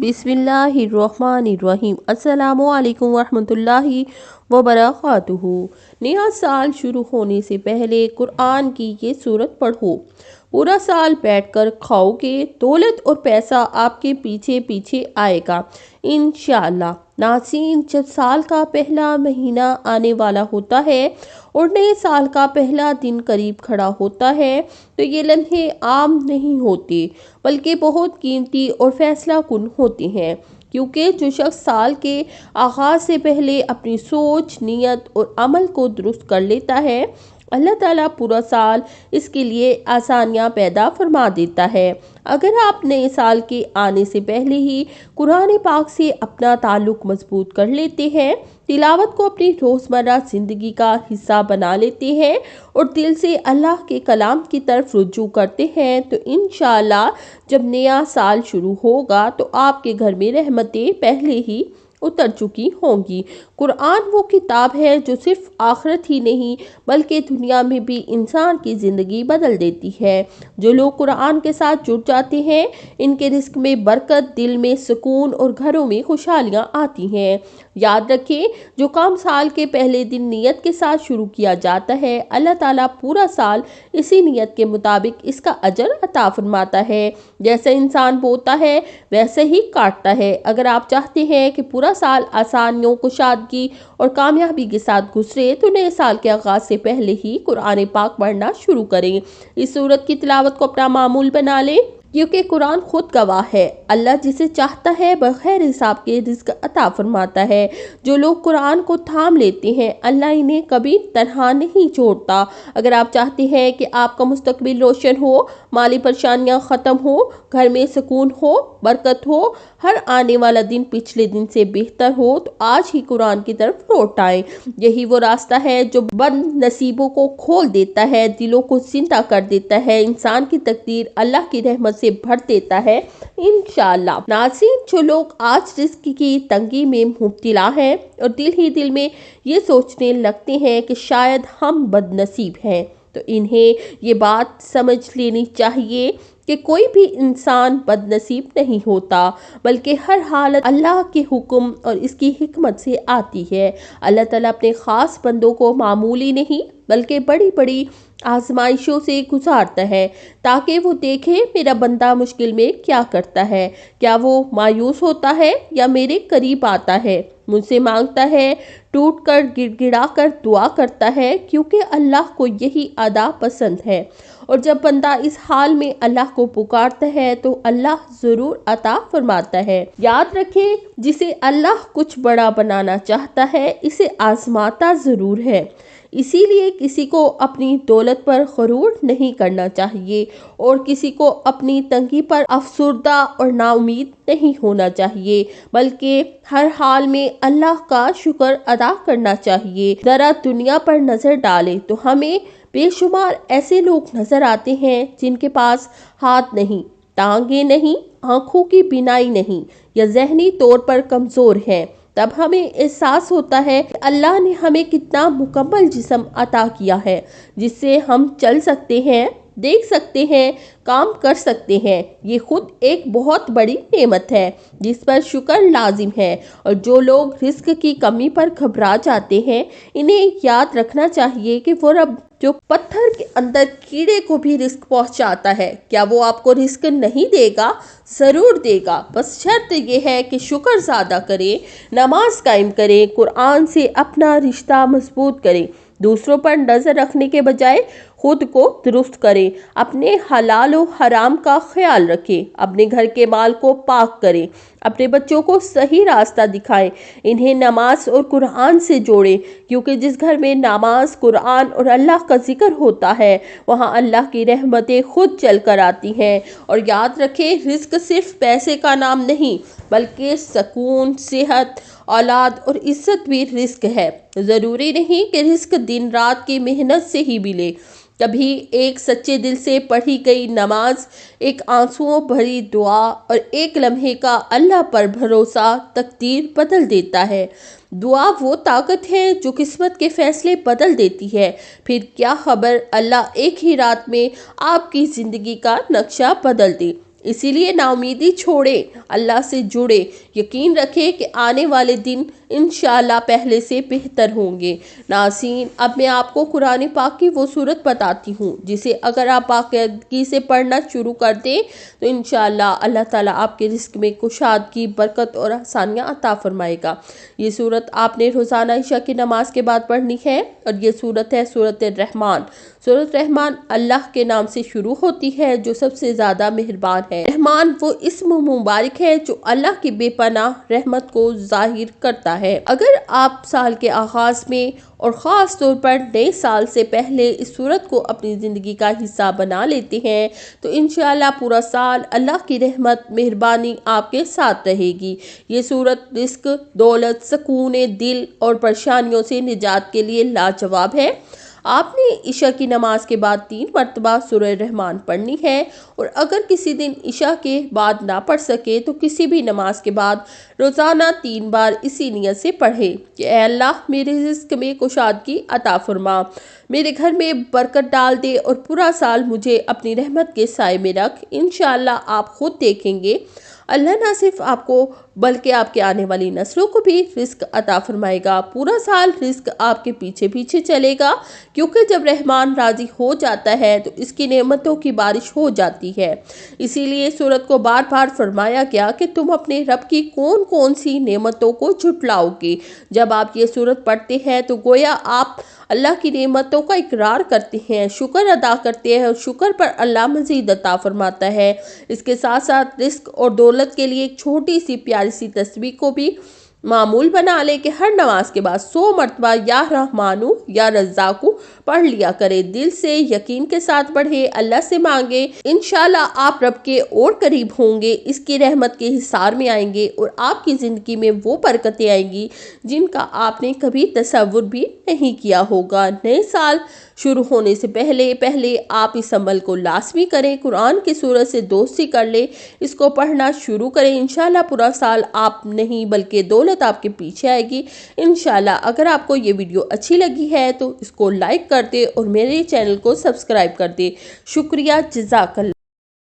बिस्मिल्लाहिर्रहमानिर्रहीम। अस्सलामु अलैकुम वरहमतुल्लाहि वबरकातुहू। नया साल शुरू होने से पहले कुरान की ये सूरत पढ़ो। पूरा साल बैठकर खाओगे, दौलत और पैसा आपके पीछे पीछे आएगा इंशाअल्लाह। नाज़रीन, जब साल का पहला महीना आने वाला होता है और नए साल का पहला दिन करीब खड़ा होता है तो ये लम्हे आम नहीं होते बल्कि बहुत कीमती और फैसला कुन होते हैं, क्योंकि जो शख्स साल के आगाज़ से पहले अपनी सोच, नीयत और अमल को दुरुस्त कर लेता है, अल्लाह ताला पूरा साल इसके लिए आसानियाँ पैदा फरमा देता है। अगर आप नए साल के आने से पहले ही कुरान पाक से अपना ताल्लुक़ मजबूत कर लेते हैं, तिलावत को अपनी रोज़मर्रा ज़िंदगी का हिस्सा बना लेते हैं और दिल से अल्लाह के कलाम की तरफ रुजू करते हैं, तो इंशाअल्लाह जब नया साल शुरू होगा तो आपके घर में रहमतें पहले ही उतर चुकी होंगी। कुरान वो किताब है जो सिर्फ आखिरत ही नहीं बल्कि दुनिया में भी इंसान की ज़िंदगी बदल देती है। जो लोग कुरान के साथ जुड़ जाते हैं, इनके रिस्क में बरकत, दिल में सुकून और घरों में खुशहालियाँ आती हैं। याद रखें, जो काम साल के पहले दिन नियत के साथ शुरू किया जाता है, अल्लाह ताला पूरा साल इसी नियत के मुताबिक इसका अजर अता फरमाता है। जैसे इंसान बोता है वैसे ही काटता है। अगर आप चाहते हैं कि पूरा साल आसानियों, कुशादगी और कामयाबी के साथ गुजरे तो नए साल के आगाज़ से पहले ही कुरान पाक पढ़ना शुरू करें। इस सूरत की तिलावत को अपना मामूल बना लें, क्योंकि कुरान खुद गवाह है, अल्लाह जिसे चाहता है बगैर हिसाब के रिज़्क अता फरमाता है। जो लोग कुरान को थाम लेते हैं, अल्लाह इन्हें कभी तन्हा नहीं छोड़ता। अगर आप चाहते हैं कि आपका मुस्तकबिल रोशन हो, माली परेशानियां ख़त्म हो, घर में सुकून हो, बरकत हो, हर आने वाला दिन पिछले दिन से बेहतर हो, तो आज ही कुरान की तरफ लौट आएं। यही वो रास्ता है जो बद नसीबों को खोल देता है, दिलों को जिंदा कर देता है, इंसान की तकदीर अल्लाह की रहमत से भर देता है इंशाअल्लाह। नाज़रीन, जो लोग आज रिस्क की तंगी में मुब्तला हैं और दिल ही दिल में ये सोचने लगते हैं कि शायद हम बदनसीब हैं, तो इन्हें ये बात समझ लेनी चाहिए कि कोई भी इंसान बदनसीब नहीं होता, बल्कि हर हालत अल्लाह के हुक्म और इसकी हिकमत से आती है। अल्लाह ताला अपने ख़ास बंदों को मामूली नहीं बल्कि बड़ी बड़ी आजमाइशों से गुजारता है, ताकि वो देखे मेरा बंदा मुश्किल में क्या करता है, क्या वो मायूस होता है या मेरे करीब आता है, मुझसे मांगता है, टूट कर गिड़गिड़ा कर दुआ करता है, क्योंकि अल्लाह को यही अदा पसंद है। और जब बंदा इस हाल में अल्लाह को पुकारता है तो अल्लाह ज़रूर अता फरमाता है। याद रखें, जिसे अल्लाह कुछ बड़ा बनाना चाहता है इसे आजमाता ज़रूर है। इसीलिए किसी को अपनी दौलत पर गरूर नहीं करना चाहिए और किसी को अपनी तंगी पर अफसुर्दा और नाउमीद नहीं होना चाहिए, बल्कि हर हाल में अल्लाह का शुक्र अदा करना चाहिए। ज़रा दुनिया पर नज़र डालें तो हमें बेशुमार ऐसे लोग नज़र आते हैं जिनके पास हाथ नहीं, टांगे नहीं, आँखों की बीनाई नहीं या ज़हनी तौर पर कमज़ोर हैं। तब हमें एहसास होता है कि अल्लाह ने हमें कितना मुकम्मल जिस्म अता किया है, जिससे हम चल सकते हैं, देख सकते हैं, काम कर सकते हैं। ये खुद एक बहुत बड़ी नेमत है जिस पर शुक्र लाजिम है। और जो लोग रिस्क की कमी पर घबरा जाते हैं, इन्हें याद रखना चाहिए कि वो रब जो पत्थर के अंदर कीड़े को भी रिस्क पहुंचाता है, क्या वो आपको रिस्क नहीं देगा? ज़रूर देगा। बस शर्त यह है कि शुक्र ज़्यादा करें, नमाज कायम करें, कुरान से अपना रिश्ता मजबूत करें, दूसरों पर नज़र रखने के बजाय खुद को दुरुस्त करें, अपने हलाल और हराम का ख्याल रखें, अपने घर के माल को पाक करें, अपने बच्चों को सही रास्ता दिखाएं, इन्हें नमाज और कुरान से जोड़ें, क्योंकि जिस घर में नमाज, कुरान और अल्लाह का जिक्र होता है वहाँ अल्लाह की रहमतें खुद चल कर आती हैं। और याद रखें, रिस्क सिर्फ पैसे का नाम नहीं बल्कि सुकून, सेहत, औलाद और इज्जत भी रिस्क है। ज़रूरी नहीं कि रिस्क दिन रात की मेहनत से ही मिले। कभी एक सच्चे दिल से पढ़ी गई नमाज, एक आंसुओं भरी दुआ और एक लम्हे का अल्लाह पर भरोसा तकदीर बदल देता है। दुआ वो ताकत है जो किस्मत के फैसले बदल देती है। फिर क्या खबर, अल्लाह एक ही रात में आपकी ज़िंदगी का नक्शा बदल दे। इसी लिए नाउमीदी छोड़े, अल्लाह से जुड़े, यकीन रखें कि आने वाले दिन इंशाअल्लाह पहले से बेहतर होंगे। नाज़रीन, अब मैं आपको कुरान पाक की वो सूरत बताती हूँ जिसे अगर आप बाकायदगी से पढ़ना शुरू कर दें तो इंशाअल्लाह अल्लाह ताला आपके रिस्क में कुशादगी, बरकत और आसानियाँ अता फरमाएगा। ये सूरत आपने रोज़ाना इशा की नमाज के बाद पढ़नी है और ये सूरत है सूरत रहमान। सूरत रहमान अल्लाह के नाम से शुरू होती है जो सबसे ज़्यादा मेहरबान है। रहमान वो इस्म मुबारक है जो अल्लाह की बेपनाह रहमत को जाहिर करता है। अगर आप साल के आगाज में और ख़ास तौर पर नए साल से पहले इस सूरत को अपनी ज़िंदगी का हिस्सा बना लेते हैं तो इंशाअल्लाह पूरा साल अल्लाह की रहमत मेहरबानी आपके साथ रहेगी। ये सूरत रिस्क, दौलत, सुकून दिल और परेशानियों से निजात के लिए लाजवाब है। आपने इशा की नमाज के बाद 3 मरतबा सूरह रहमान पढ़नी है और अगर किसी दिन इशा के बाद ना पढ़ सके तो किसी भी नमाज के बाद रोज़ाना 3 बार इसी नियत से पढ़े कि ऐ अल्लाह मेरे रिज़्क़ में कुशादगी अता फरमा, मेरे घर में बरकत डाल दे और पूरा साल मुझे अपनी रहमत के साए में रख। इंशाअल्लाह आप खुद देखेंगे अल्लाह ना सिर्फ आपको बल्कि आपके आने वाली नस्लों को भी रिस्क अता फरमाएगा। पूरा साल रिस्क आपके पीछे पीछे चलेगा क्योंकि जब रहमान राजी हो जाता है तो इसकी नेमतों की बारिश हो जाती है। इसीलिए सूरत को बार बार फरमाया गया कि तुम अपने रब की कौन कौन सी नेमतों को झुटलाओगे। जब आप ये सूरत पढ़ते हैं तो गोया आप अल्लाह की नेमतों का इकरार करते हैं, शुक्र अदा करते हैं और शुक्र पर अल्लाह मज़ीद अता फरमाता है। इसके साथ साथ रिस्क और दौलत के लिए एक छोटी सी प्यारी सी तस्बीह को भी मामूल बना ले कि हर नमाज के बाद 100 मरतबा या रहमानू या रज़्ज़ाकू पढ़ लिया करे। दिल से यकीन के साथ पढ़े, अल्लाह से मांगे, इंशाल्लाह आप रब के और करीब होंगे, इसकी रहमत के हिसार में आएंगे और आपकी ज़िंदगी में वो बरकतें आएंगी जिनका आपने कभी तसव्वुर भी नहीं किया होगा। नए साल शुरू होने से पहले आप इस अमल को लाजमी करें, कुरान की सूरत से दोस्ती कर ले, इसको पढ़ना शुरू करें। इंशाल्लाह पूरा साल आप नहीं बल्कि दौलत आपके पीछे आएगी इंशाल्लाह। अगर आपको ये वीडियो अच्छी लगी है तो इसको लाइक कर दे और मेरे चैनल को सब्सक्राइब कर दे। शुक्रिया, जज़ाकल्लाह।